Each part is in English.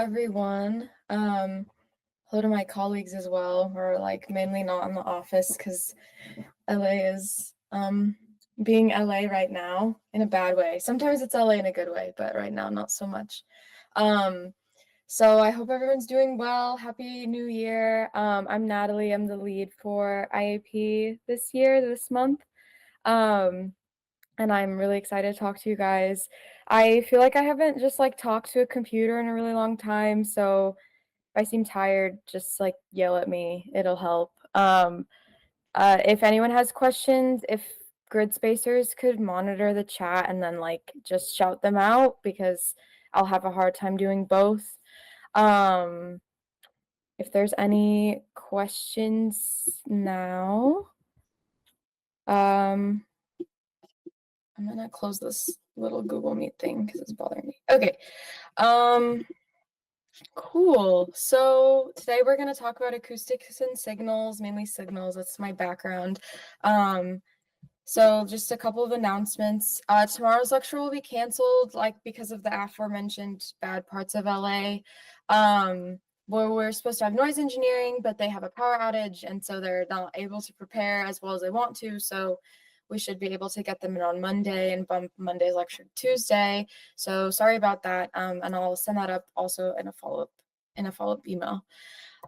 everyone. Hello to my colleagues as well. We're like mainly not in the office because LA is being LA right now in a bad way. Sometimes it's LA in a good way, but right now not so much. So I hope everyone's doing well. Happy New Year. I'm Natalie. I'm the lead for IAP this month. And I'm really excited to talk to you guys. I feel like I haven't just like talked to a computer in a really long time, so if I seem tired, just like yell at me. It'll help. If anyone has questions, if Gridspacers could monitor the chat and then like just shout them out because I'll have a hard time doing both. If there's any questions now, I'm gonna close this little Google Meet thing because it's bothering me. Okay. Cool. So today we're gonna talk about acoustics and signals, mainly signals. That's my background. So just a couple of announcements. Tomorrow's lecture will be canceled, like because of the aforementioned bad parts of LA. Where we're supposed to have noise engineering, but they have a power outage, and so they're not able to prepare as well as they want to. So we should be able to get them in on Monday and bump Monday's lecture to Tuesday. So sorry about that. And I'll send that up also in a follow-up email.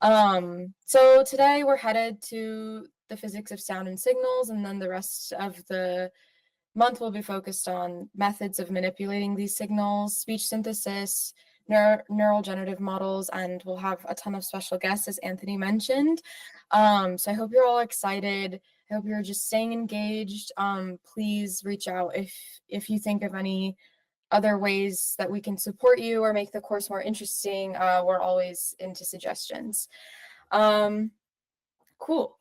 So today we're headed to the physics of sound and signals, and then the rest of the month will be focused on methods of manipulating these signals, speech synthesis, neural generative models, and we'll have a ton of special guests, as Anthony mentioned. So I hope you're all excited. I hope you're just staying engaged. Please reach out if you think of any other ways that we can support you or make the course more interesting. We're always into suggestions. Cool.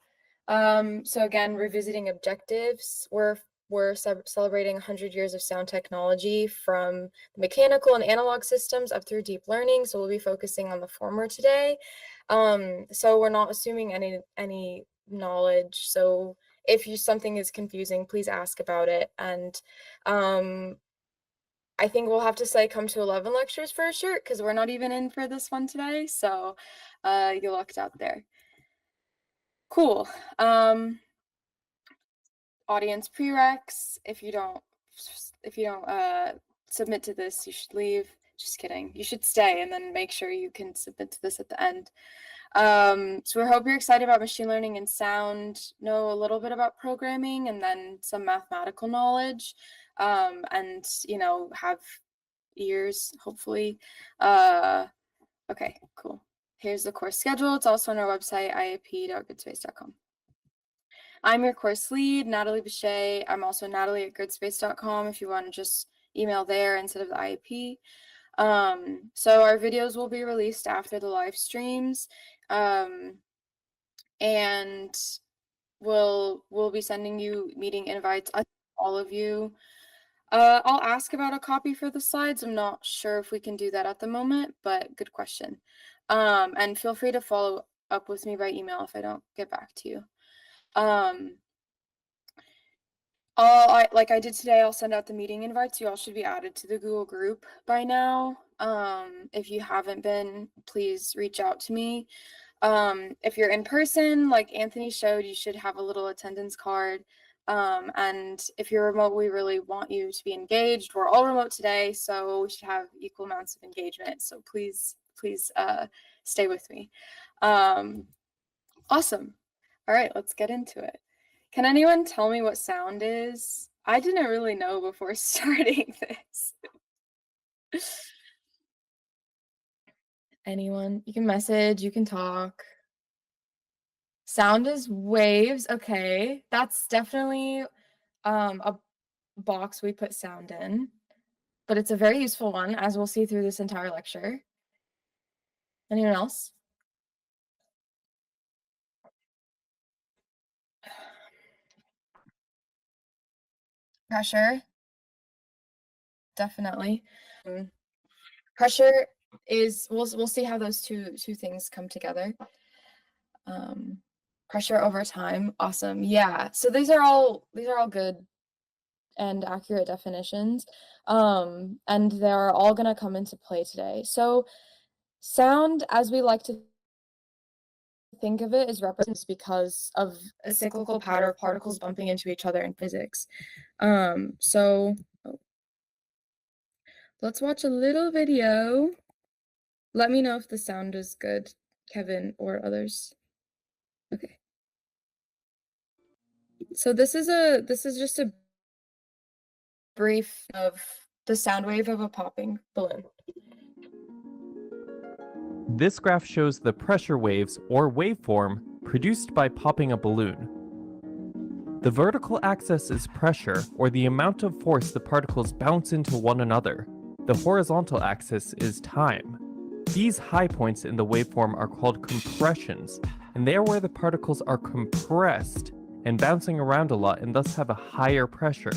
So again, revisiting objectives. We're celebrating 100 years of sound technology from mechanical and analog systems up through deep learning. So we'll be focusing on the former today. So we're not assuming any knowledge. So if something is confusing, please ask about it. And I think we'll have to say come to 11 lectures for a shirt because we're not even in for this one today. So you lucked out there. Cool. Audience prereqs. If you don't submit to this, you should leave. Just kidding. You should stay and then make sure you can submit to this at the end. So we hope you're excited about machine learning and sound, know a little bit about programming, and then some mathematical knowledge, and have ears, hopefully. Okay, cool. Here's the course schedule. It's also on our website, iap.gridspace.com. I'm your course lead, Natalie Bichet. I'm also natalie@gridspace.com if you want to just email there instead of the IAP. So our videos will be released after the live streams, and we'll be sending you meeting invites, all of you. I'll ask about a copy for the slides. I'm not sure if we can do that at the moment, but good question. And feel free to follow up with me by email if I don't get back to you. Like I did today, I'll send out the meeting invites. You all should be added to the Google group by now. If you haven't been, please reach out to me. If you're in person, like Anthony showed, you should have a little attendance card. And if you're remote, we really want you to be engaged. We're all remote today, so we should have equal amounts of engagement. So please stay with me. Awesome. All right, let's get into it. Can anyone tell me what sound is? I didn't really know before starting this. Anyone? You can message, you can talk. Sound is waves. Okay, that's definitely a box we put sound in, but it's a very useful one, as we'll see through this entire lecture. Anyone else? Pressure, definitely. Pressure is, we'll see how those two things come together. Pressure over time, awesome. Yeah, so these are all good and accurate definitions, and they're all gonna come into play today. So Sound, as we like to think of it, is represented because of a cyclical pattern of particles bumping into each other in physics. So let's watch a little video. Let me know if the sound is good, Kevin or others. Okay. So this is just a brief of the sound wave of a popping balloon. This graph shows the pressure waves, or waveform, produced by popping a balloon. The vertical axis is pressure, or the amount of force the particles bounce into one another. The horizontal axis is time. These high points in the waveform are called compressions, and they are where the particles are compressed and bouncing around a lot and thus have a higher pressure.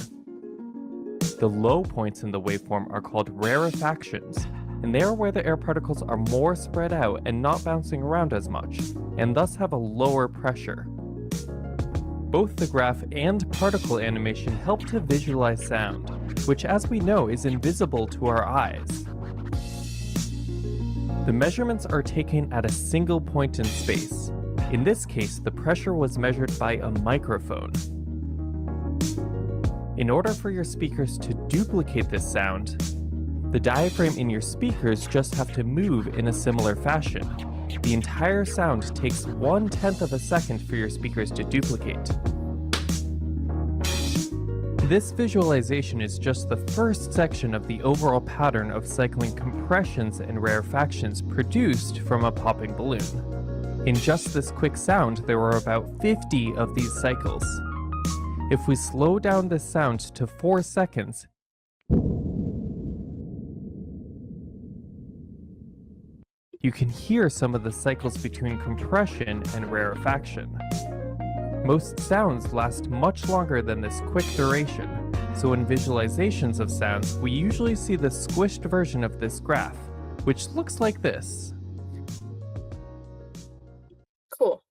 The low points in the waveform are called rarefactions, and they are where the air particles are more spread out and not bouncing around as much, and thus have a lower pressure. Both the graph and particle animation help to visualize sound, which, as we know, is invisible to our eyes. The measurements are taken at a single point in space. In this case, the pressure was measured by a microphone. In order for your speakers to duplicate this sound, the diaphragm in your speakers just have to move in a similar fashion. The entire sound takes 1/10 of a second for your speakers to duplicate. This visualization is just the first section of the overall pattern of cycling compressions and rarefactions produced from a popping balloon. In just this quick sound, there are about 50 of these cycles. If we slow down this sound to 4 seconds, you can hear some of the cycles between compression and rarefaction. Most sounds last much longer than this quick duration, so in visualizations of sounds, we usually see the squished version of this graph, which looks like this. Cool.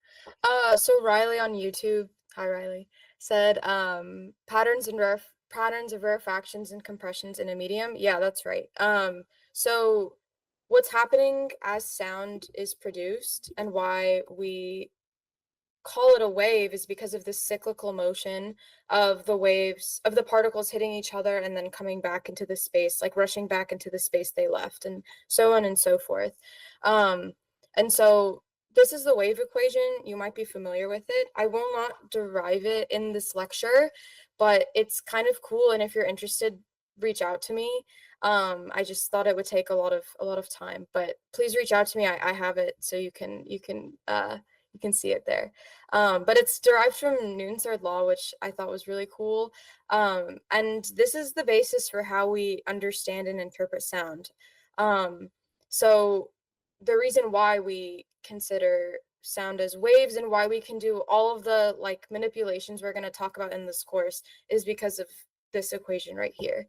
So Riley on YouTube, hi Riley, said patterns of rarefactions and compressions in a medium. Yeah, that's right. So what's happening as sound is produced and why we call it a wave is because of the cyclical motion of the waves, of the particles hitting each other and then coming back into the space, like rushing back into the space they left, and so on and so forth. And so this is the wave equation. You might be familiar with it. I will not derive it in this lecture, but it's kind of cool, and if you're interested, reach out to me. I just thought it would take a lot of time, but please reach out to me. I have it, so you can see it there. But it's derived from Newton's third law, which I thought was really cool. And this is the basis for how we understand and interpret sound. So the reason why we consider sound as waves and why we can do all of the like manipulations we're going to talk about in this course is because of this equation right here,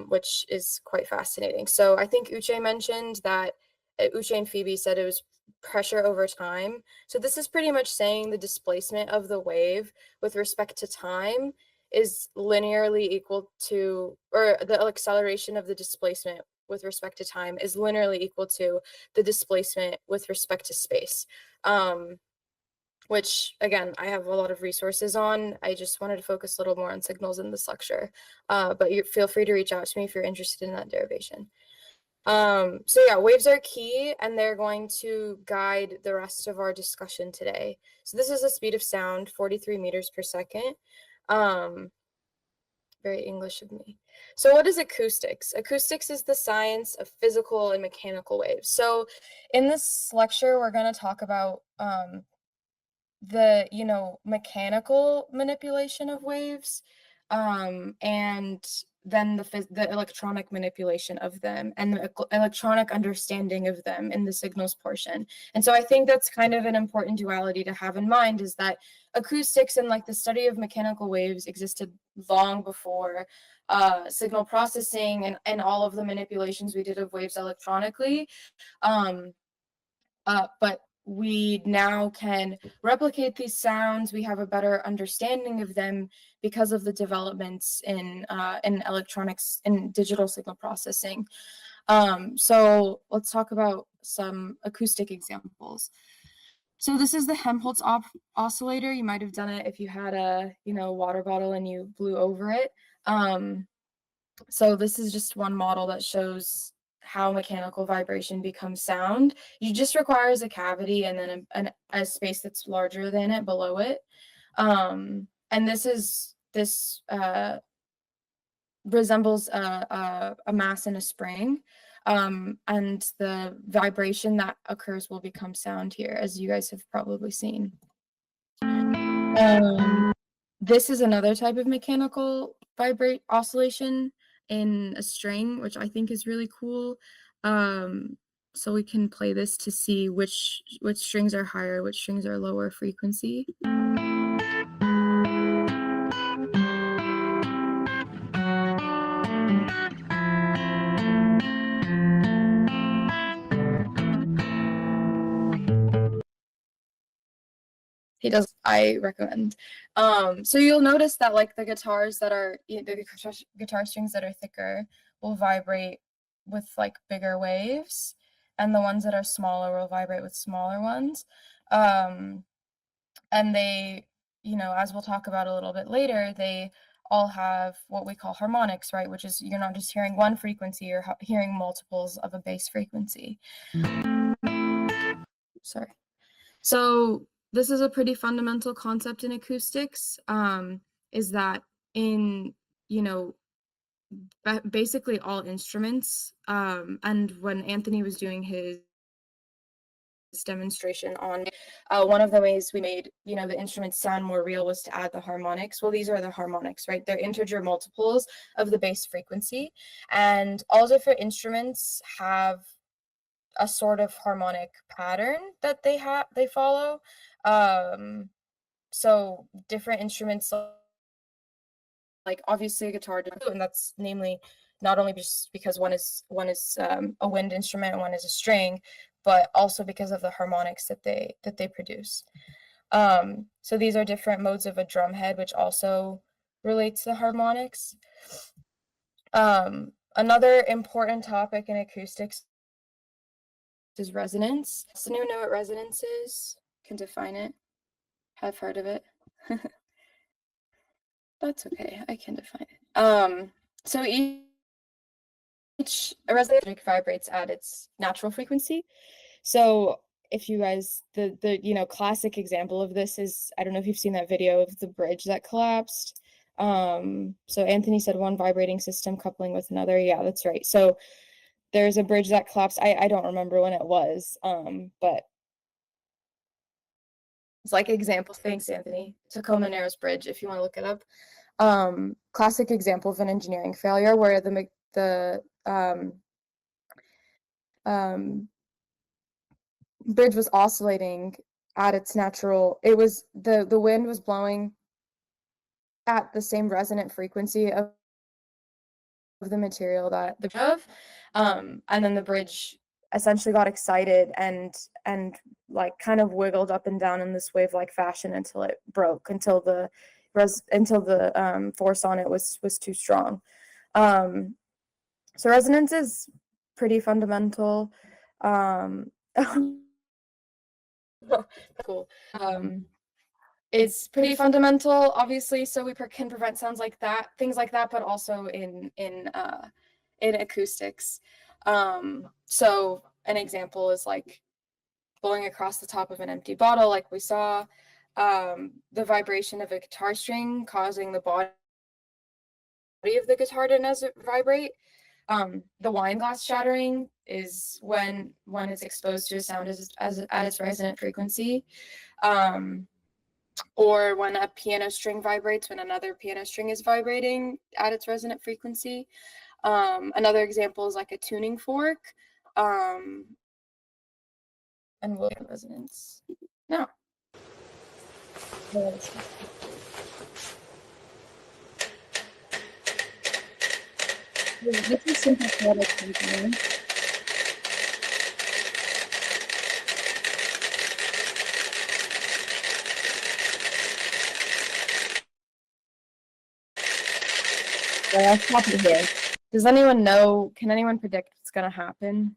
which is quite fascinating. So I think Uche mentioned that Uche and Phoebe said it was pressure over time. So this is pretty much saying the displacement of the wave with respect to time is linearly equal to, or the acceleration of the displacement with respect to time is linearly equal to the displacement with respect to space. Which again, I have a lot of resources on. I just wanted to focus a little more on signals in this lecture, but you feel free to reach out to me if you're interested in that derivation. So yeah, waves are key, and they're going to guide the rest of our discussion today. So this is the speed of sound, 43 meters per second. Very English of me. So what is acoustics? Acoustics is the science of physical and mechanical waves. So in this lecture, we're going to talk about the mechanical manipulation of waves, and then the electronic manipulation of them and the electronic understanding of them in the signals portion. And so I think that's kind of an important duality to have in mind, is that acoustics and like the study of mechanical waves existed long before signal processing and all of the manipulations we did of waves electronically. But we now can replicate these sounds. We have a better understanding of them because of the developments in electronics and digital signal processing. So let's talk about some acoustic examples. So this is the Helmholtz oscillator. You might have done it if you had a, water bottle and you blew over it. So this is just one model that shows how mechanical vibration becomes sound. It just requires a cavity and then a space that's larger than it below it. And this resembles a mass in a spring. And the vibration that occurs will become sound here, as you guys have probably seen. This is another type of mechanical vibrate oscillation in a string, which I think is really cool. So we can play this to see which strings are higher, which strings are lower frequency. I recommend. So you'll notice that like the guitars that are the guitar strings that are thicker will vibrate with like bigger waves, and the ones that are smaller will vibrate with smaller ones. And they, as we'll talk about a little bit later, they all have what we call harmonics, right? Which is you're not just hearing one frequency, you're hearing multiples of a bass frequency. Sorry. So this is a pretty fundamental concept in acoustics, is that in, basically all instruments, and when Anthony was doing his demonstration on one of the ways we made, the instruments sound more real was to add the harmonics. Well, these are the harmonics, right? They're integer multiples of the bass frequency, and all different instruments have a sort of harmonic pattern that they follow. So different instruments, like obviously a guitar, and that's namely not only just because one is a wind instrument and one is a string, but also because of the harmonics that they produce. So these are different modes of a drum head, which also relates to harmonics. Another important topic in acoustics is resonance. Does anyone know what resonance is? Can define it? Have heard of it? That's okay, I can define it. So each resonance vibrates at its natural frequency. So if you guys, the classic example of this is, I don't know if you've seen that video of the bridge that collapsed. So Anthony said one vibrating system coupling with another. Yeah, that's right. So there's a bridge that collapsed. I don't remember when it was, but it's like example. Thanks, Anthony. Tacoma Narrows Bridge, if you want to look it up. Classic example of an engineering failure where the bridge was oscillating at its natural. It was the wind was blowing at the same resonant frequency of the material that the of, and then the bridge essentially got excited and like kind of wiggled up and down in this wave-like fashion until it broke, until the force on it was too strong. So resonance is pretty fundamental. Cool. It's pretty fundamental, obviously, so we can prevent sounds like that, things like that, but also in acoustics. So an example is like blowing across the top of an empty bottle, like we saw, the vibration of a guitar string causing the body of the guitar to vibrate. The wine glass shattering is when it's exposed to a sound at its resonant frequency. Or when a piano string vibrates, when another piano string is vibrating at its resonant frequency. Another example is like a tuning fork. And we'll get resonance. No. This is simple product engineering. I'll stop it here. Does anyone know, can anyone predict what's gonna happen.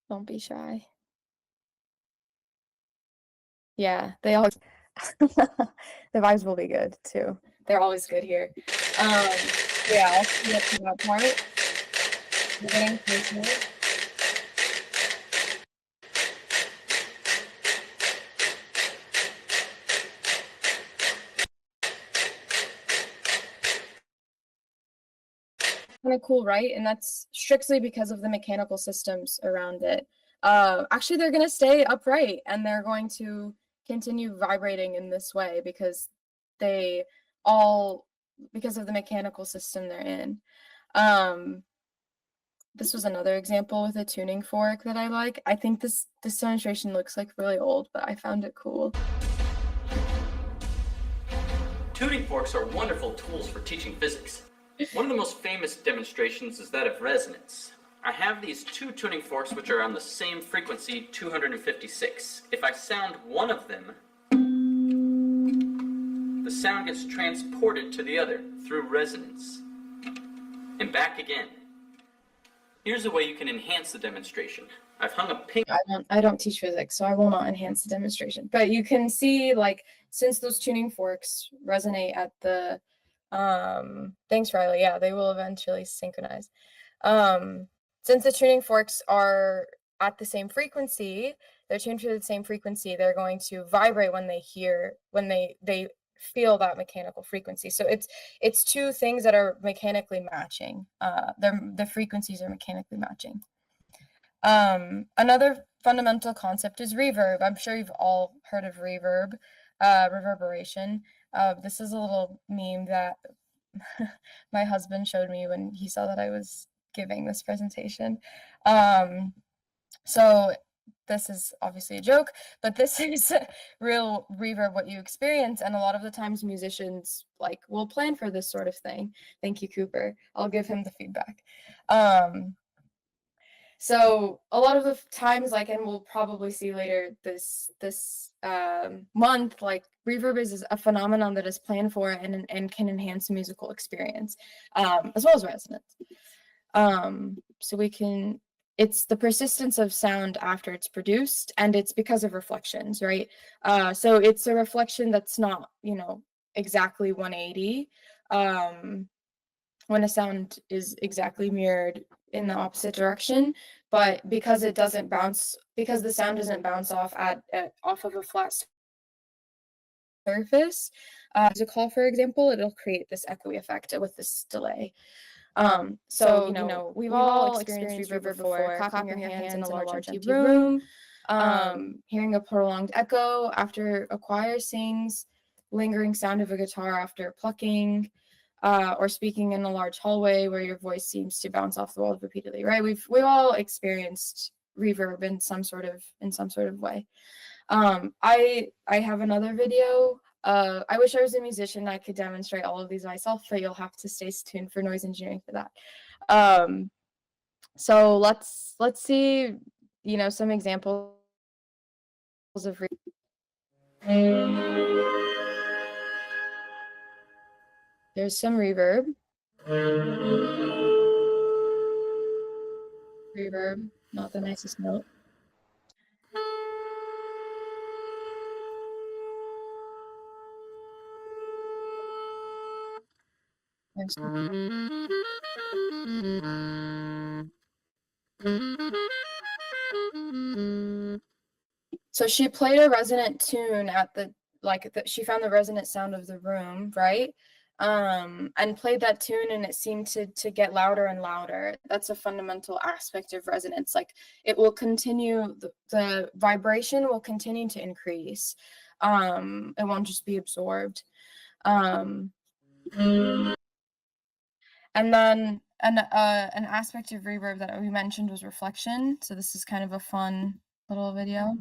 Don't be shy. Yeah, they always the vibes will be good too. They're always good here. Yeah, I'll see up to that part. We're getting closer. Kind of cool, right? And that's strictly because of the mechanical systems around it. Actually, they're going to stay upright and they're going to continue vibrating in this way because they all, because of the mechanical system they're in. This was another example with a tuning fork that I like. I think this demonstration looks like really old, but I found it cool. Tuning forks are wonderful tools for teaching physics. One of the most famous demonstrations is that of resonance. I have these two tuning forks which are on the same frequency, 256. If I sound one of them, the sound gets transported to the other through resonance. And back again. Here's a way you can enhance the demonstration. I've hung a pink... I don't teach physics, so I will not enhance the demonstration. But you can see, like, since those tuning forks resonate at the thanks, Riley. Yeah, they will eventually synchronize. Since the tuning forks are at the same frequency, they're tuned to the same frequency, they're going to vibrate when they feel that mechanical frequency. So it's two things that are mechanically matching. The frequencies are mechanically matching. Another fundamental concept is reverb. I'm sure you've all heard of reverb, reverberation. This is a little meme that my husband showed me when he saw that I was giving this presentation. So this is obviously a joke, but this is real reverb, what you experience. And a lot of the times musicians will plan for this sort of thing. Thank you, Cooper. I'll give him the feedback. So a lot of the times, and we'll probably see later this month, reverb is a phenomenon that is planned for and can enhance the musical experience, as well as resonance. So it's the persistence of sound after it's produced, and it's because of reflections, right? So it's a reflection that's not, exactly 180. When a sound is exactly mirrored in the opposite direction, but because the sound doesn't bounce off off of a flat surface, as a call, for example, it'll create this echoey effect with this delay. So we've all experienced reverb before, clapping your hands in a large empty room, hearing a prolonged echo after a choir sings, lingering sound of a guitar after plucking, or speaking in a large hallway where your voice seems to bounce off the walls repeatedly, right? We've all experienced reverb in some sort of way. I have another video. I wish I was a musician. I could demonstrate all of these myself, but you'll have to stay tuned for noise engineering for that. So let's see, some examples of There's some reverb. Reverb, not the nicest note. So she played a resonant tune at she found the resonant sound of the room, right? And played that tune, and it seemed to get louder and louder. That's a fundamental aspect of resonance. It will continue, the vibration will continue to increase. It won't just be absorbed. And then an aspect of reverb that we mentioned was reflection. So this is kind of a fun little video.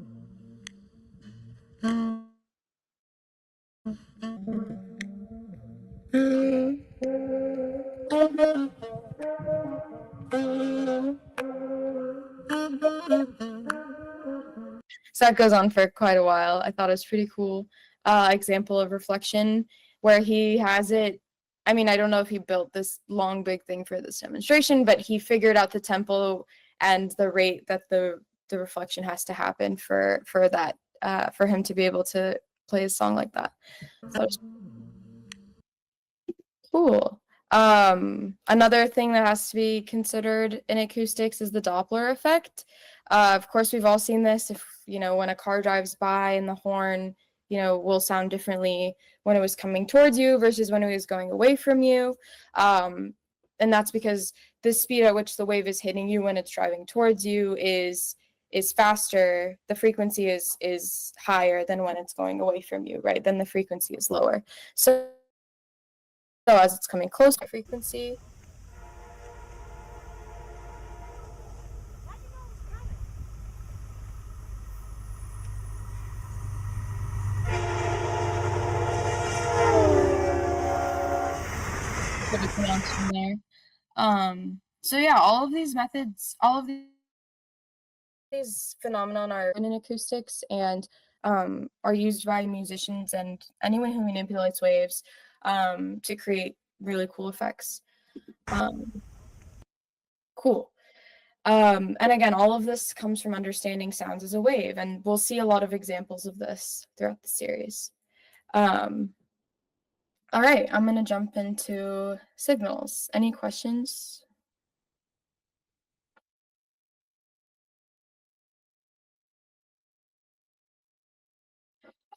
that goes on for quite a while. I thought it was pretty cool. Example of reflection where he has it. I mean, I don't know if he built this long, big thing for this demonstration, but he figured out the tempo and the rate that the reflection has to happen for that, for him to be able to play a song like that. So it's cool. Another thing that has to be considered in acoustics is the Doppler effect. Of course, we've all seen this. If, you know, when a car drives by and the horn, you know, will sound differently when it was coming towards you versus when it was going away from you. And that's because the speed at which the wave is hitting you when it's driving towards you is faster. The frequency is higher than when it's going away from you, right? Then the frequency is lower. So as it's coming closer to frequency, put a nuance from there. So yeah, all of these methods, all of these phenomenon are in acoustics and are used by musicians and anyone who manipulates waves to create really cool effects. Cool. And again, all of this comes from understanding sounds as a wave, and we'll see a lot of examples of this throughout the series. All right, I'm gonna jump into signals. Any questions?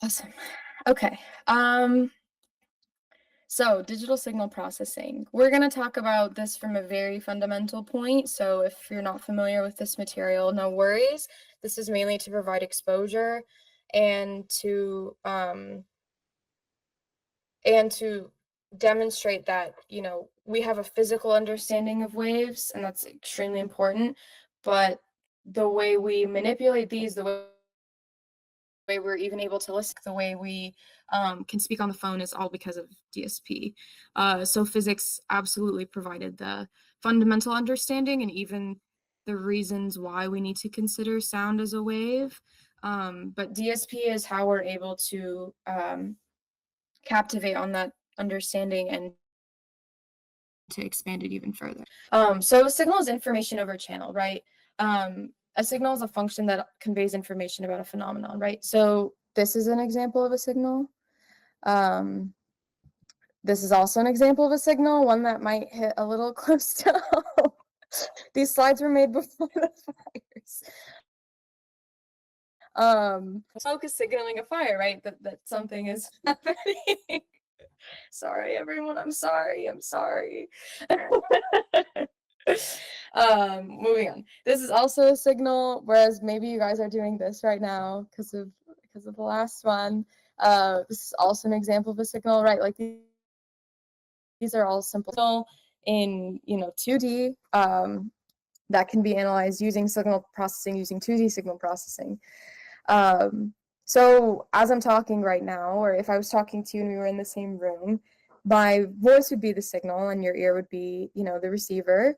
Awesome. Okay. So digital signal processing. We're going to talk about this from a very fundamental point. So if you're not familiar with this material, no worries. This is mainly to provide exposure and to demonstrate that, you know, we have a physical understanding of waves, and that's extremely important. But the way we manipulate these, the way we're even able to listen, the way we can speak on the phone is all because of DSP. So physics absolutely provided the fundamental understanding and even the reasons why we need to consider sound as a wave. But DSP is how we're able to captivate on that understanding and to expand it even further. So a signal is information over channel, right? A signal is a function that conveys information about a phenomenon, right? So this is an example of a signal. This is also an example of a signal, one that might hit a little close to home. These slides were made before the fires. Smoke is signaling a fire, right? That something is happening. Sorry, everyone. I'm sorry. Moving on. This is also a signal, whereas maybe you guys are doing this right now because of the last one. This is also an example of a signal, right? Like these are all simple in 2D that can be analyzed using signal processing, using 2D signal processing. So as I'm talking right now, or if I was talking to you and we were in the same room, my voice would be the signal and your ear would be, the receiver.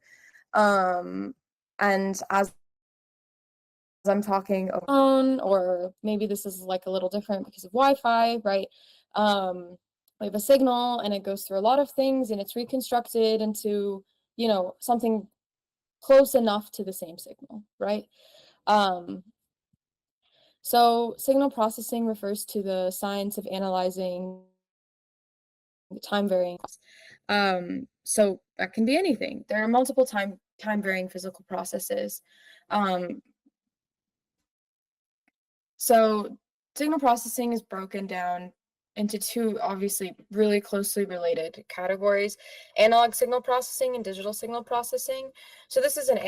And as I'm talking over the phone, or maybe this is like a little different because of Wi-Fi, right? We have a signal and it goes through a lot of things and it's reconstructed into, something close enough to the same signal, right? So signal processing refers to the science of analyzing time varying. So that can be anything. There are multiple time varying physical processes. So signal processing is broken down into two obviously really closely related categories: analog signal processing and digital signal processing. So this is an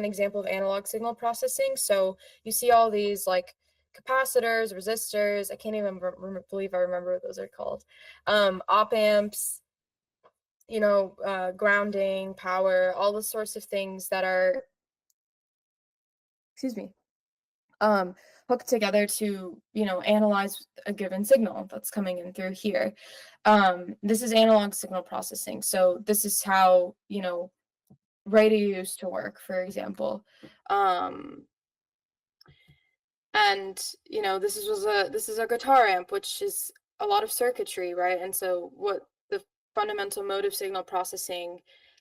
example of analog signal processing. So you see all these like capacitors, resistors, I can't even believe I remember what those are called, op amps, grounding, power, all the sorts of things that are, hooked together to, analyze a given signal that's coming in through here. This is analog signal processing. So this is how, radio used to work, for example. And, you know, this is a guitar amp, which is a lot of circuitry, right? And so what the fundamental mode of signal processing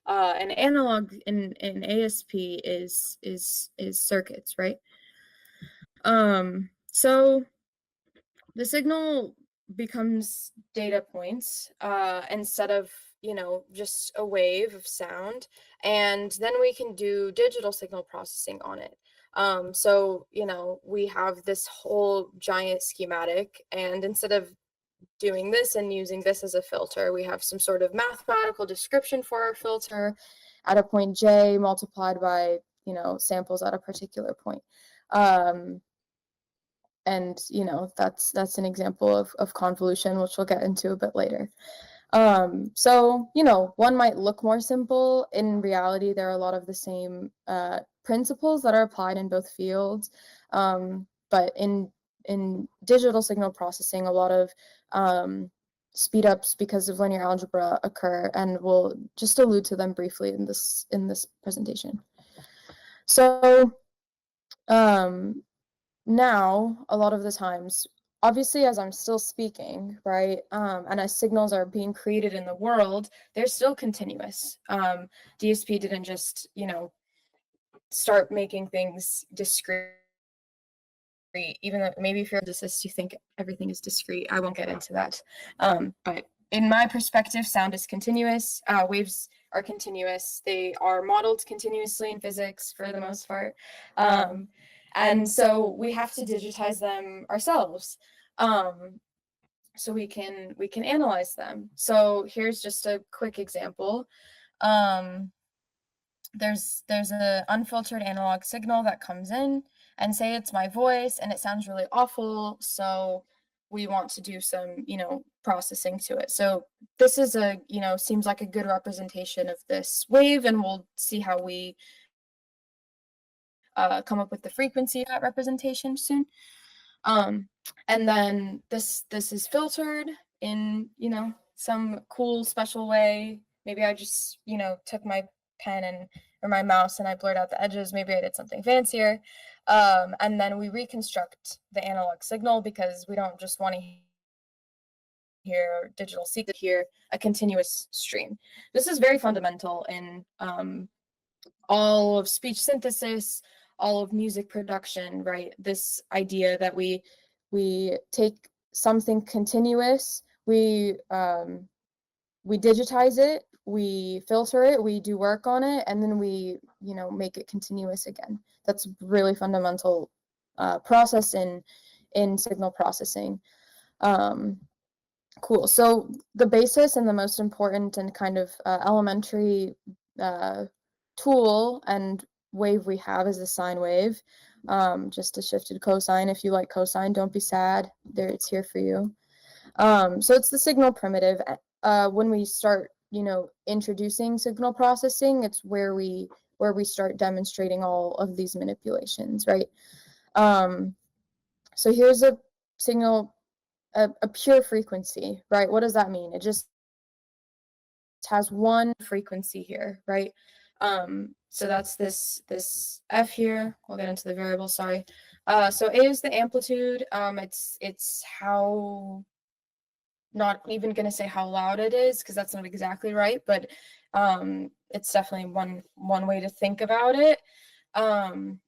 in analog in ASP is circuits, right? So the signal becomes data points instead of, you know, just a wave of sound, and then we can do digital signal processing on it. So, you know, we have this whole giant schematic, and instead of doing this and using this as a filter, we have some sort of mathematical description for our filter at a point J multiplied by, you know, samples at a particular point. And, you know, that's an example of convolution, which we'll get into a bit later. So, you know, one might look more simple. In reality, there are a lot of the same principles that are applied in both fields. But in digital signal processing, a lot of speed ups because of linear algebra occur, and we'll just allude to them briefly in this presentation. So now, a lot of the times, obviously, as I'm still speaking, right, and as signals are being created in the world, they're still continuous. DSP didn't just, you know, start making things discrete, even though maybe if you're a physicist, you think everything is discrete. I won't get into that. But in my perspective, sound is continuous. Waves are continuous. They are modeled continuously in physics for the most part. And so we have to digitize them ourselves. So we can analyze them. So here's just a quick example. There's an unfiltered analog signal that comes in, and say it's my voice and it sounds really awful, so we want to do some, you know, processing to it. So this is a, you know, seems like a good representation of this wave, and we'll see how we come up with the frequency of that representation soon. And then this is filtered in, you know, some cool special way. Maybe I just, you know, took my pen or my mouse and I blurred out the edges. Maybe I did something fancier. And then we reconstruct the analog signal because we don't just want to hear digital signal, hear a continuous stream. This is very fundamental in all of speech synthesis, all of music production, right? This idea that we take something continuous, we digitize it, we filter it, we do work on it, and then we, you know, make it continuous again. That's a really fundamental process in signal processing. Cool. So the basis and the most important and kind of elementary tool and wave we have is the sine wave. Just a shifted cosine. If you like cosine, don't be sad. There, it's here for you. So it's the signal primitive. When we start, you know, introducing signal processing, it's where we start demonstrating all of these manipulations, right? So here's a signal, a pure frequency, right? What does that mean? It just has one frequency here, right? So that's this F here. We'll get into the variable, sorry. So A is the amplitude. It's how, not even going to say how loud it is because that's not exactly right, but it's definitely one way to think about it. And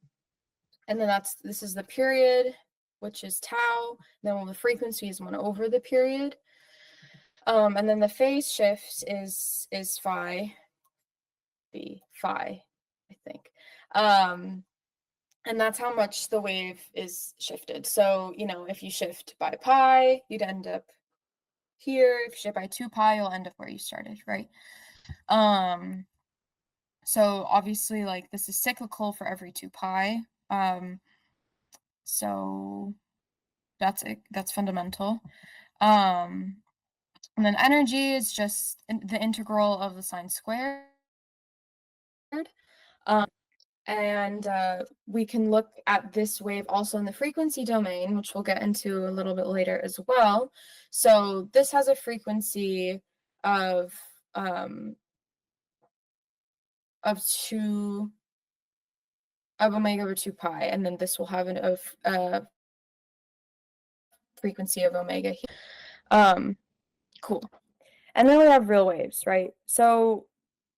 then this is the period, which is tau. Then the frequency is 1 over the period. And then the phase shift is phi, I think. And that's how much the wave is shifted. So, you know, if you shift by pi, you'd end up here. If you shift by 2 pi, you'll end up where you started, right? So obviously, like, this is cyclical for every 2 pi. So that's fundamental. And then energy is just the integral of the sine squared. And we can look at this wave also in the frequency domain, which we'll get into a little bit later as well. So this has a frequency of omega over 2 pi, and then this will have a frequency of omega here. Cool. And then we have real waves, right? So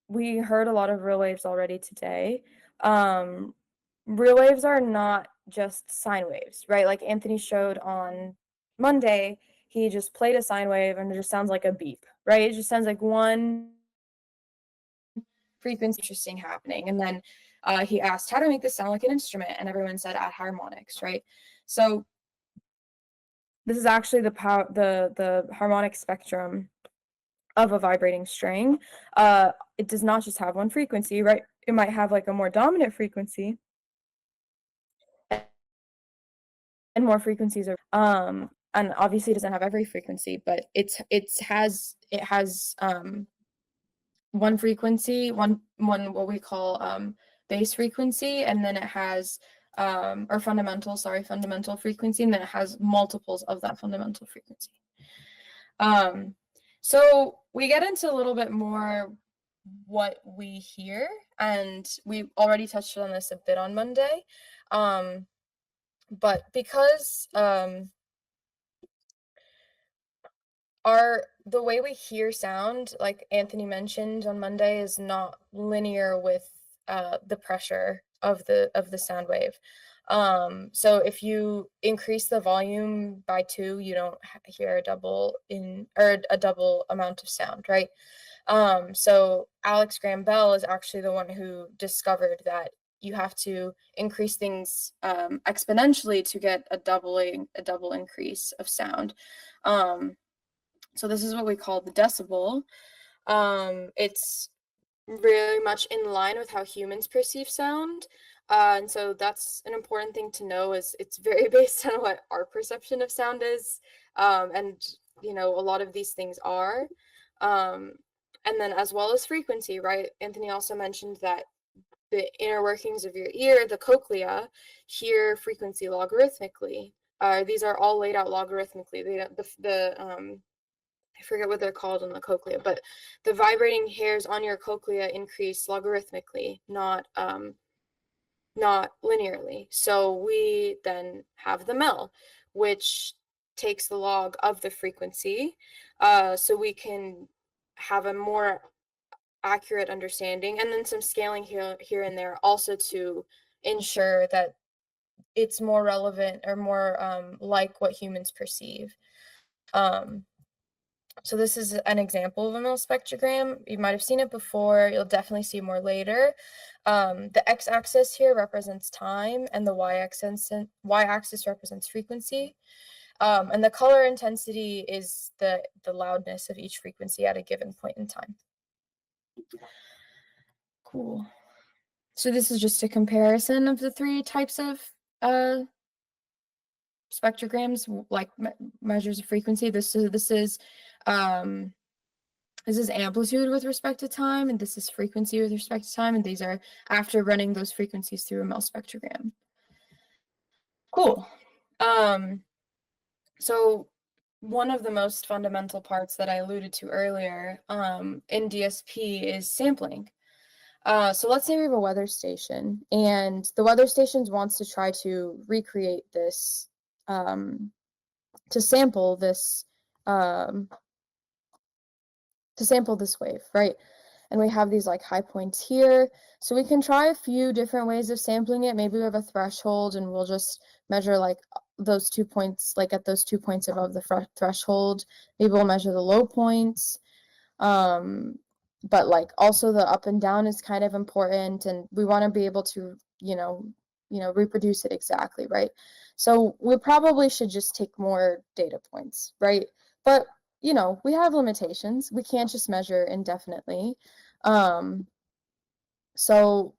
we heard a lot of real waves already today. Real waves are not just sine waves, right? Like Anthony showed on Monday, he just played a sine wave and it just sounds like a beep, right? It just sounds like one frequency interesting happening. And then he asked, how to make this sound like an instrument? And everyone said add harmonics, right? So this is actually the harmonic spectrum of a vibrating string. It does not just have one frequency, right? It might have like a more dominant frequency and more frequencies are and obviously it doesn't have every frequency, but it has one frequency, one what we call base frequency, and then it has or fundamental frequency, and then it has multiples of that fundamental frequency. So we get into a little bit more what we hear, and we already touched on this a bit on Monday. But because the way we hear sound, like Anthony mentioned on Monday, is not linear with the pressure of the sound wave. So if you increase the volume by 2, you don't hear a double amount of sound, right? So Alex Graham Bell is actually the one who discovered that you have to increase things exponentially to get a double increase of sound. So this is what we call the decibel. It's really much in line with how humans perceive sound. And so that's an important thing to know, is it's very based on what our perception of sound is. And, you know, a lot of these things are. And then as well as frequency, right? Anthony also mentioned that the inner workings of your ear, the cochlea, hear frequency logarithmically. These are all laid out logarithmically. I forget what they're called in the cochlea, but the vibrating hairs on your cochlea increase logarithmically, not linearly. So we then have the mel, which takes the log of the frequency, so we can have a more accurate understanding, and then some scaling here and there also to ensure that it's more relevant or more like what humans perceive. So this is an example of a mel spectrogram. You might have seen it before. You'll definitely see more later. The x-axis here represents time, and the y-axis represents frequency. And the color intensity is the loudness of each frequency at a given point in time. Cool. So this is just a comparison of the 3 types of spectrograms, like measures of frequency. This is amplitude with respect to time, and this is frequency with respect to time, and these are after running those frequencies through a mel spectrogram. Cool. So one of the most fundamental parts that I alluded to earlier in DSP is sampling. So let's say we have a weather station, and the weather station wants to try to recreate this, to sample this wave, right? And we have these like high points here. So we can try a few different ways of sampling it. Maybe we have a threshold and we'll just measure like those 2 points, like at those 2 points above the threshold. Maybe we'll measure the low points. But like also the up and down is kind of important, and we want to be able to, you know, reproduce it exactly, right? So we probably should just take more data points, right? But, you know, we have limitations. We can't just measure indefinitely. So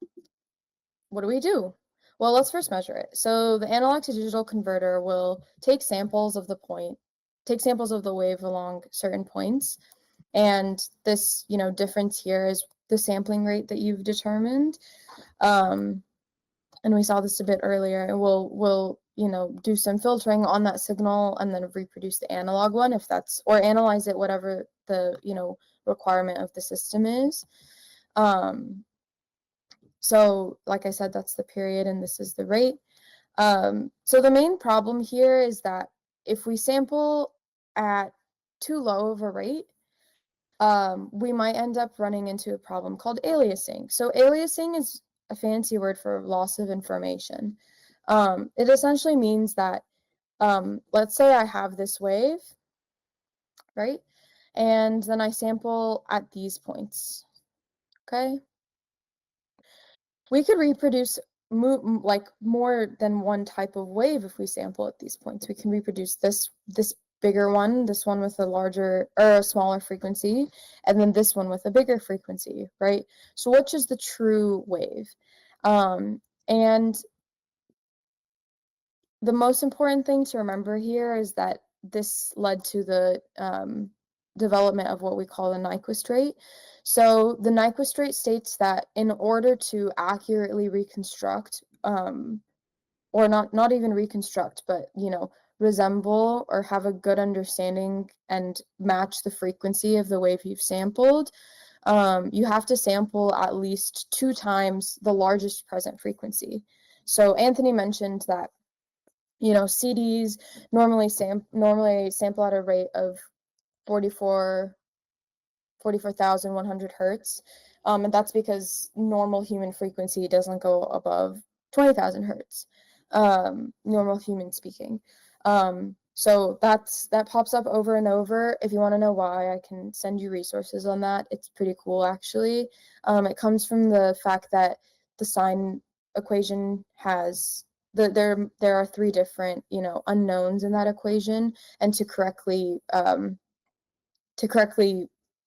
what do? Well, let's first measure it. So the analog to digital converter will take samples of the wave along certain points. And this, you know, difference here is the sampling rate that you've determined. And we saw this a bit earlier. We'll you know, do some filtering on that signal and then reproduce the analog one if that's, or analyze it, whatever the, you know, requirement of the system is. So like I said, that's the period and this is the rate. So the main problem here is that if we sample at too low of a rate, we might end up running into a problem called aliasing. So aliasing is a fancy word for loss of information. It essentially means that, let's say I have this wave, right? And then I sample at these points, okay? We could reproduce like more than one type of wave if we sample at these points. We can reproduce this bigger one, this one with a larger or a smaller frequency, and then this one with a bigger frequency, right? So which is the true wave? And the most important thing to remember here is that this led to the development of what we call the Nyquist rate. So the Nyquist rate states that in order to accurately reconstruct, or not even reconstruct, but resemble or have a good understanding and match the frequency of the wave you've sampled, you have to sample at least 2 times the largest present frequency. So Anthony mentioned that CDs normally sample at a rate of 44,100 hertz, and that's because normal human frequency doesn't go above 20,000 hertz, normal human speaking. So that pops up over and over. If you want to know why, I can send you resources on that. It's pretty cool, actually. It comes from the fact that the sine equation has there are 3 different unknowns in that equation, and to correctly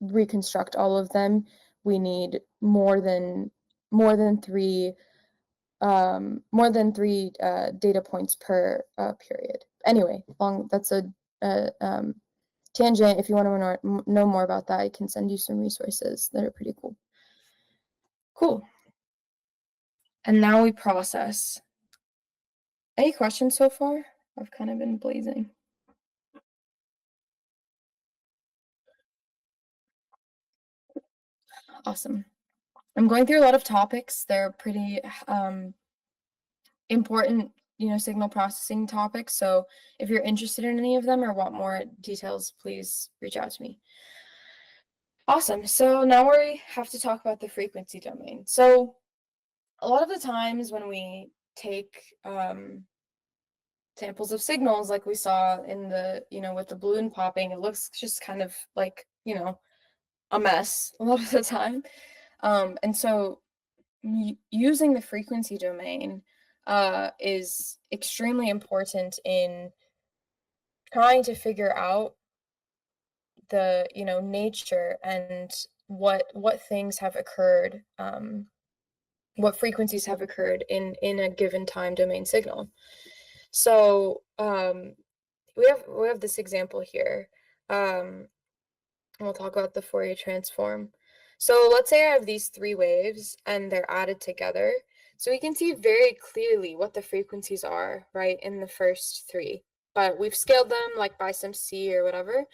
reconstruct all of them, we need more than 3 data points per period. Anyway, that's a tangent. If you want to know more about that, I can send you some resources that are pretty cool. Cool. And now we process. Any questions so far? I've kind of been blazing. Awesome. I'm going through a lot of topics. They're pretty important, signal processing topics. So if you're interested in any of them or want more details, please reach out to me. Awesome. So now we have to talk about the frequency domain. So a lot of the times when we take samples of signals, like we saw in the, with the balloon popping, it looks just kind of like, a mess a lot of the time. And so using the frequency domain is extremely important in trying to figure out the nature and what things have occurred, what frequencies have occurred in a given time domain signal. So we have this example here. And we'll talk about the Fourier transform. So let's say I have these 3 waves and they're added together. So we can see very clearly what the frequencies are, right, in the first 3. But we've scaled them like by some C or whatever,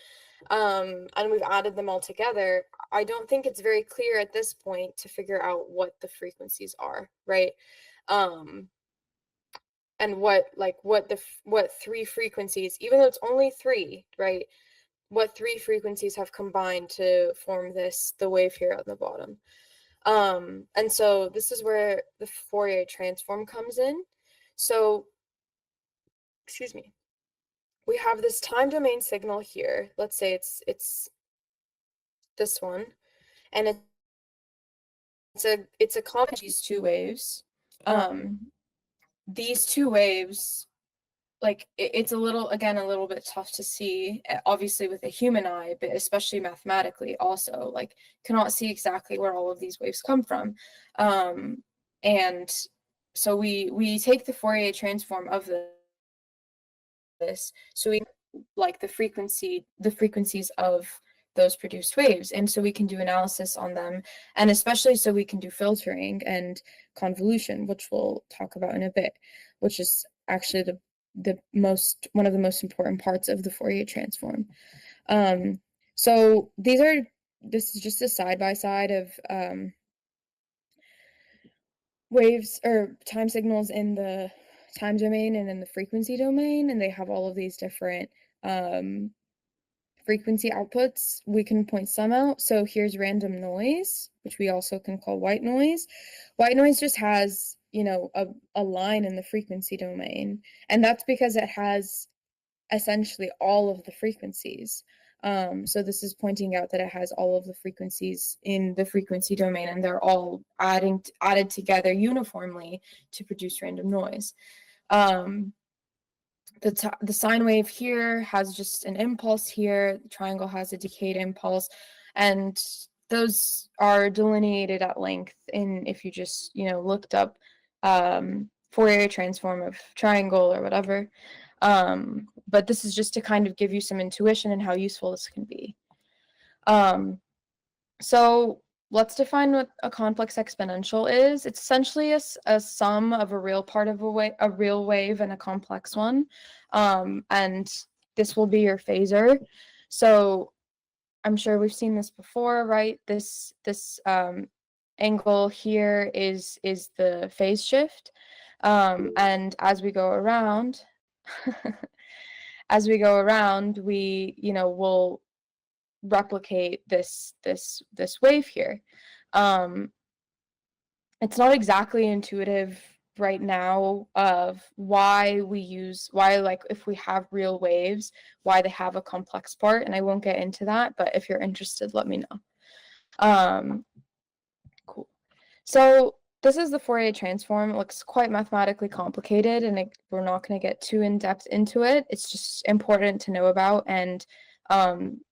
and we've added them all together. I don't think it's very clear at this point to figure out what the frequencies are, right? And what 3 frequencies, even though it's only 3, right? What 3 frequencies have combined to form the wave here on the bottom. And so this is where the Fourier transform comes in. So, excuse me, we have this time domain signal here. Let's say it's this one, and it's a combination of these 2 waves. These 2 waves, like it's a little bit tough to see, obviously with a human eye, but especially mathematically also, like cannot see exactly where all of these waves come from. And so we take the Fourier transform of this, so we like the frequencies of those produced waves, and so we can do analysis on them, and especially so we can do filtering and convolution, which we'll talk about in a bit, which is actually one of the most important parts of the Fourier transform. So this is just a side-by-side of waves or time signals in the time domain and in the frequency domain, and they have all of these different frequency outputs. We can point some out. So here's random noise, which we also can call white noise. White noise just has, you know, a line in the frequency domain, and that's because it has essentially all of the frequencies. So this is pointing out that it has all of the frequencies in the frequency domain, and they're all added together uniformly to produce random noise. The sine wave here has just an impulse here. The triangle has a decayed impulse, and those are delineated at length if you just, you know, looked up Fourier transform of triangle or whatever. But this is just to kind of give you some intuition and how useful this can be. So let's define what a complex exponential is. It's essentially a sum of a real part of a real wave and a complex one. And this will be your phasor. So I'm sure we've seen this before, right? This angle here is the phase shift. And as we go around, we, you know, will replicate this wave here. It's not exactly intuitive right now of why like if we have real waves, why they have a complex part, and I won't get into that, but if you're interested, let me know. Cool. So this is the Fourier transform. It looks quite mathematically complicated, and we're not going to get too in-depth into it. It's just important to know about, and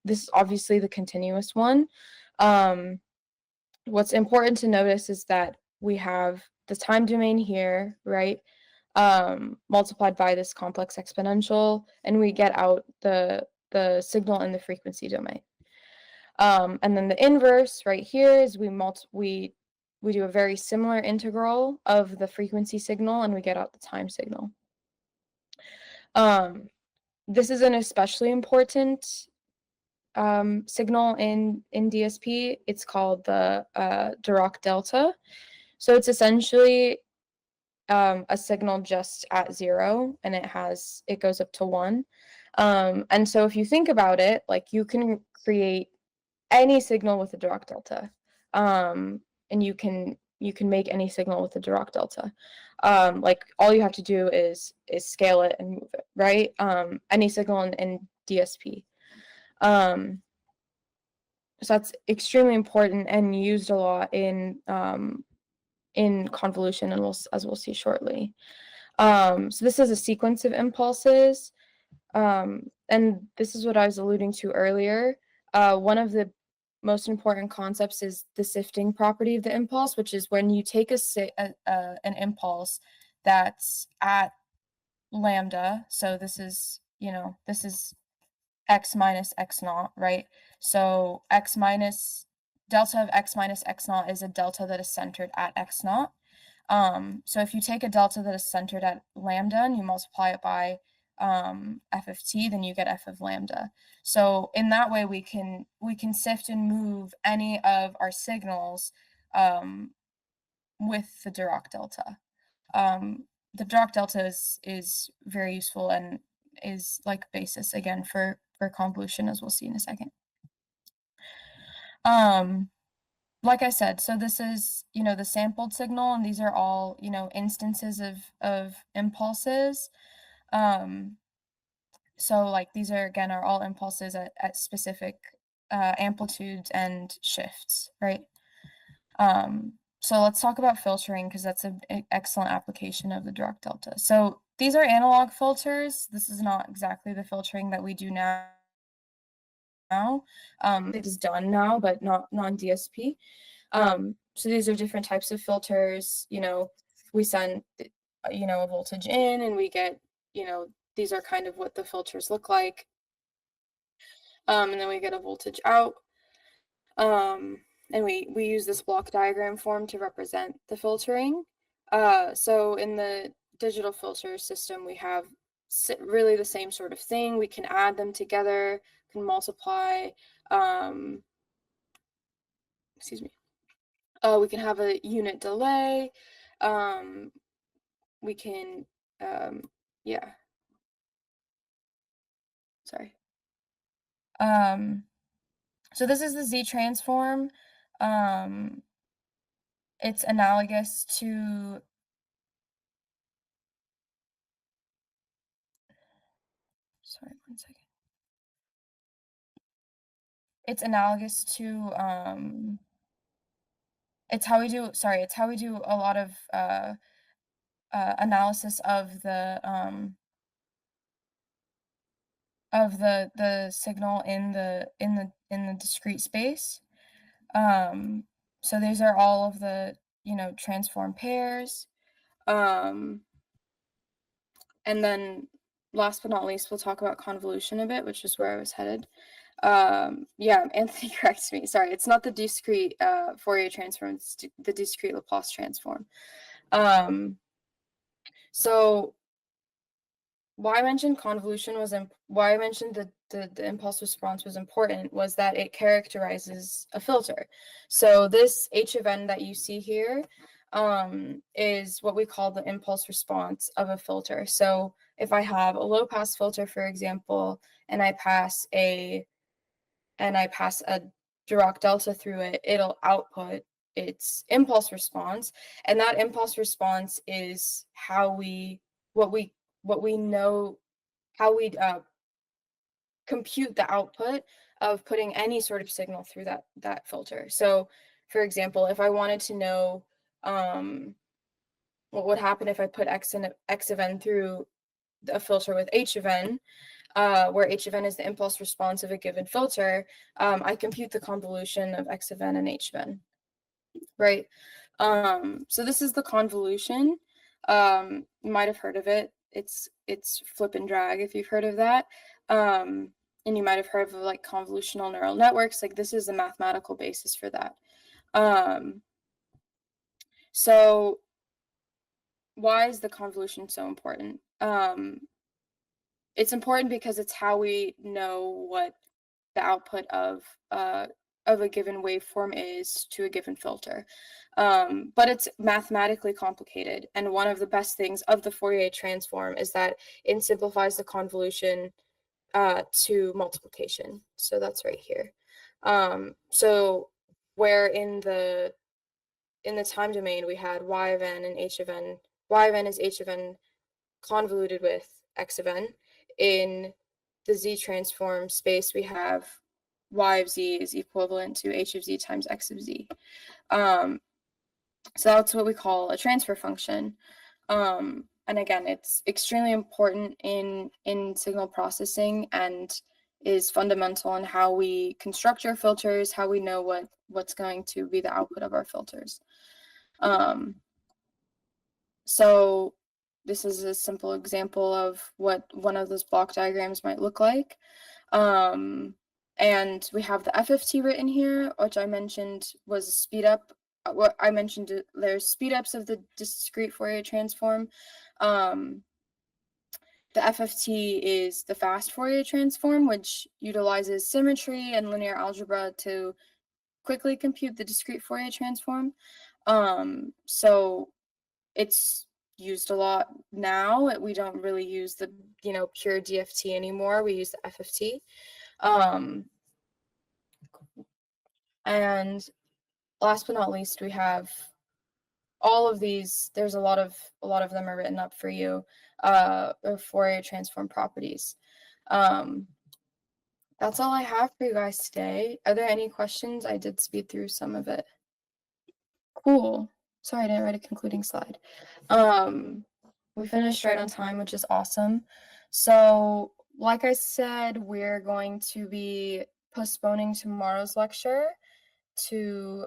this is obviously the continuous one. What's important to notice is that we have the time domain here, right, multiplied by this complex exponential, and we get out the signal in the frequency domain. And then the inverse right here is we do a very similar integral of the frequency signal, and we get out the time signal. This is an especially important signal in DSP. It's called the Dirac delta. So it's essentially a signal just at 0, and it goes up to 1. And so if you think about it, like you can create any signal with a Dirac delta, and you can make any signal with a Dirac delta. Like all you have to do is scale it and move it, right? Any signal in DSP. So that's extremely important and used a lot in convolution, and as we'll see shortly. So this is a sequence of impulses, and this is what I was alluding to earlier. One of the most important concepts is the sifting property of the impulse, which is when you take an impulse that's at lambda. So this is, you know, this is x minus x naught, right? So delta of x minus x naught is a delta that is centered at x naught. So if you take a delta that is centered at lambda and you multiply it by f of t, then you get f of lambda. So in that way, we can sift and move any of our signals with the Dirac delta. The Dirac delta is very useful and is like basis again for convolution, as we'll see in a second. Like I said, so this is, you know, the sampled signal, and these are all, you know, instances of impulses. So like these are all impulses at specific amplitudes and shifts, right? So let's talk about filtering, because that's an excellent application of the Dirac delta. So these are analog filters. This is not exactly the filtering that we do now. It is done now, but not non-DSP. So these are different types of filters. You know, we send, you know, a voltage in, and we get, you know, these are kind of what the filters look like. And then we get a voltage out. And we use this block diagram form to represent the filtering. So in the digital filter system, we have really the same sort of thing. We can add them together, can multiply. Excuse me. We can have a unit delay. We can yeah. Sorry. So this is the Z transform. It's analogous to, sorry, one second. It's analogous to, it's how we do a lot of analysis of the signal in the discrete space. So these are all of the, transform pairs. And then last but not least, we'll talk about convolution a bit, which is where I was headed. Yeah, Anthony corrects me. Sorry, it's not the discrete Fourier transform, it's the discrete Laplace transform. So why I mentioned convolution was why I mentioned the impulse response was important was that it characterizes a filter. So this H of n that you see here is what we call the impulse response of a filter. So if I have a low pass filter, for example, and I pass a Dirac delta through it, it'll output its impulse response, and that impulse response is how we compute the output of putting any sort of signal through that filter. So, for example, if I wanted to know what would happen if I put x of n through a filter with h of n, where h of n is the impulse response of a given filter, I compute the convolution of x of n and h of n, right? So this is the convolution. You might have heard of it. It's flip and drag, if you've heard of that. And you might have heard of like convolutional neural networks. Like this is the mathematical basis for that. So why is the convolution so important? It's important because it's how we know what the output of a given waveform is to a given filter. But it's mathematically complicated. And one of the best things of the Fourier transform is that it simplifies the convolution to multiplication. So that's right here. So where in the time domain we had y of n and h of n, y of n is h of n convoluted with x of n. In the Z transform space, we have y of z is equivalent to h of z times x of z. So that's what we call a transfer function. And again, it's extremely important in signal processing and is fundamental in how we construct our filters, how we know what's going to be the output of our filters. So this is a simple example of what one of those block diagrams might look like. And we have the FFT written here, which I mentioned was a speed up. What I mentioned, there's speed ups of the discrete Fourier transform. The FFT is the fast Fourier transform, which utilizes symmetry and linear algebra to quickly compute the discrete Fourier transform. So it's used a lot now. We don't really use the pure DFT anymore. We use the FFT. And last but not least, we have all of these. There's a lot of them are written up for you, Fourier transform properties. That's all I have for you guys today. Are there any questions? I did speed through some of it. Cool. Sorry, I didn't write a concluding slide. We finished right on time, which is awesome. So, like I said, we're going to be postponing tomorrow's lecture to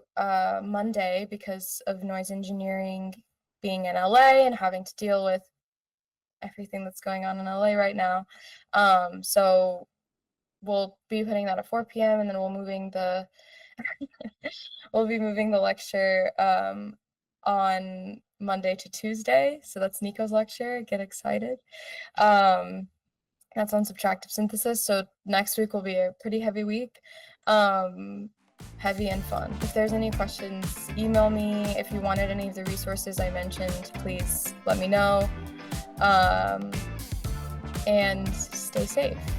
Monday because of noise engineering being in LA and having to deal with everything that's going on in LA right now. So we'll be putting that at 4 p.m. and then we'll be moving the lecture on Monday to Tuesday. So that's Nico's lecture. Get excited. That's on subtractive synthesis. So next week will be a pretty heavy week. Heavy and fun. If there's any questions, email me. If you wanted any of the resources I mentioned, please let me know. and stay safe.